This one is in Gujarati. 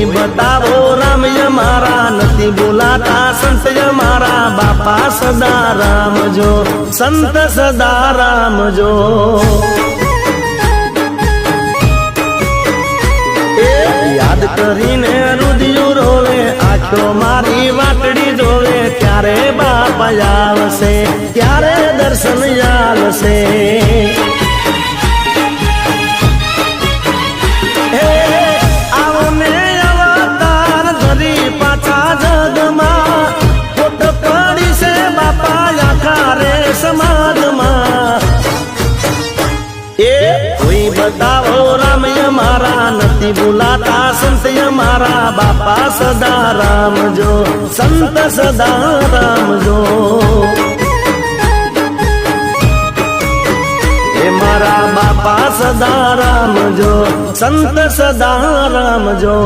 કોઈ બતાવો રામય મારા નથી બોલાતા સંતય મારા બાપા સદા રામજો સંત સદા રામજો યાદ કરીને રુદિયું રોવે આંખો મારી વાટડી જોવે ક્યારે બાપા આવશે ક્યારે દર્શન આવશે કોઈ બતાવો રામય મારા નથી બોલાતા સંતય મારા બાપા સદા રામજો સંત સદા રામજો હે મારા બાપા સદા રામજો સંત સદા રામજો।